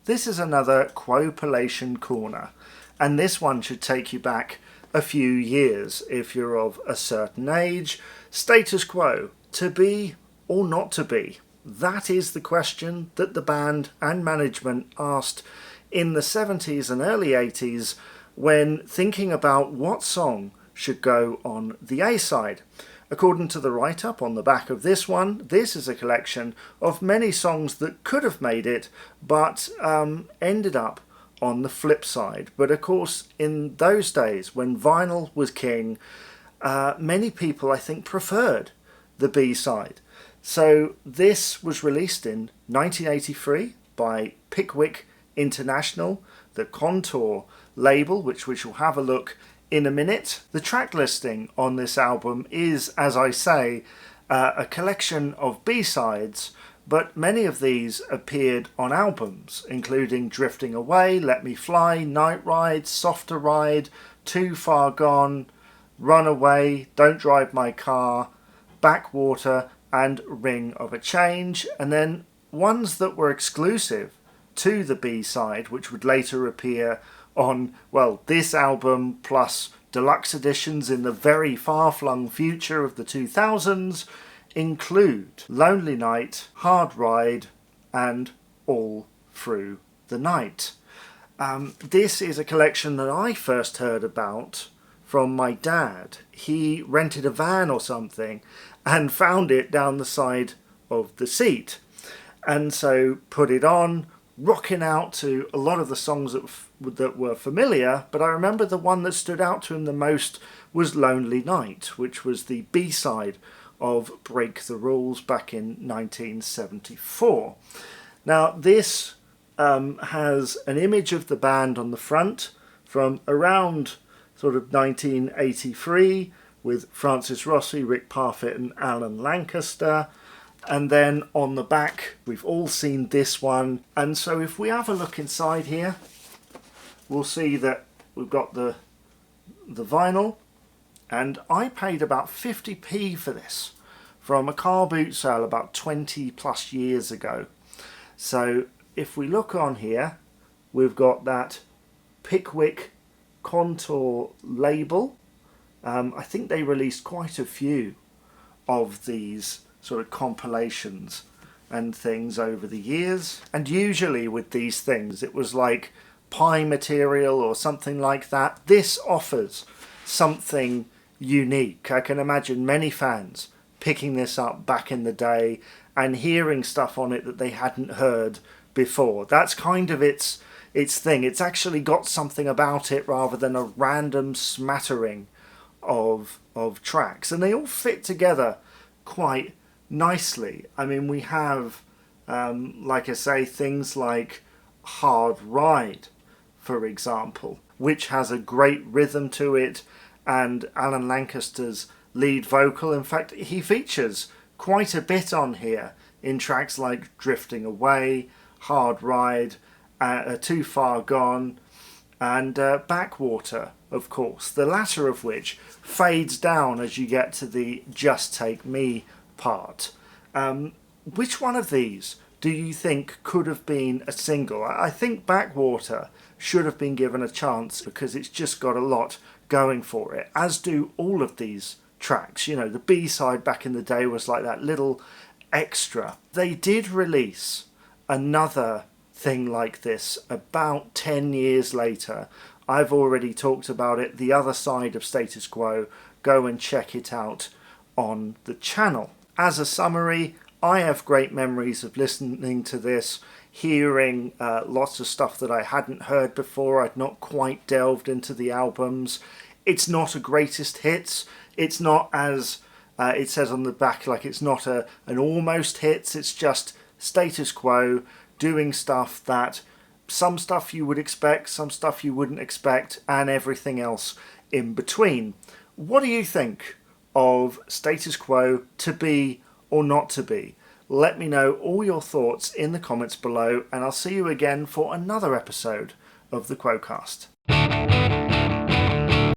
this is another Quo-Pilation corner, and this one should take you back a few years if you're of a certain age. Status quo, to be or not to be? That is the question that the band and management asked in the 70s and early 80s when thinking about what song should go on the A-side. According to the write-up on the back of this one, this is a collection of many songs that could have made it, but ended up on the flip side. But of course, in those days, when vinyl was king, many people, I think, preferred the B-side. So this was released in 1983 by Pickwick International, the Contour label, which we shall have a look in a minute. The track listing on this album is, as I say, a collection of B-sides, but many of these appeared on albums, including Drifting Away, Let Me Fly, Night Ride, Softer Ride, Too Far Gone, Runaway, Don't Drive My Car, Backwater, and Ring of a Change, and then ones that were exclusive to the B-side, which would later appear on, well, this album plus deluxe editions in the very far-flung future of the 2000s, include Lonely Night, Hard Ride, and All Through the Night. This is a collection that I first heard about from my dad. He rented a van or something and found it down the side of the seat, and so put it on, rocking out to a lot of the songs that were familiar, but I remember the one that stood out to him the most was Lonely Night, which was the B-side of Break the Rules back in 1974. Now this has an image of the band on the front from around sort of 1983 with Francis Rossi, Rick Parfitt and Alan Lancaster. And then on the back, we've all seen this one. And so if we have a look inside here, we'll see that we've got the vinyl. And I paid about 50p for this from a car boot sale about 20 plus years ago. So if we look on here, we've got that Pickwick Contour label. I think they released quite a few of these sort of compilations and things over the years, and usually with these things it was like pie material or something like that. This offers something unique. I can imagine many fans picking this up back in the day and hearing stuff on it that they hadn't heard before. That's kind of its thing. It's actually got something about it rather than a random smattering of tracks, and they all fit together quite nicely. I mean, we have, like I say, things like Hard Ride, for example, which has a great rhythm to it, and Alan Lancaster's lead vocal. In fact, he features quite a bit on here in tracks like Drifting Away, Hard Ride, Too Far Gone, and Backwater, of course, the latter of which fades down as you get to the Just Take Me part. Which one of these do you think could have been a single? I think Backwater should have been given a chance because it's just got a lot going for it, as do all of these tracks. You know, the B-side back in the day was like that little extra. They did release another thing like this about 10 years later. I've already talked about it, The Other Side of Status Quo. Go and check it out on the channel. As a summary, I have great memories of listening to this, hearing lots of stuff that I hadn't heard before. I'd not quite delved into the albums. It's not a greatest hits. It's not, as it says on the back, like it's not an almost hits. It's just Status Quo doing stuff that, some stuff you would expect, some stuff you wouldn't expect, and everything else in between. What do you think of Status Quo, to be or not to be? Let me know all your thoughts in the comments below, and I'll see you again for another episode of the Quo-Cast.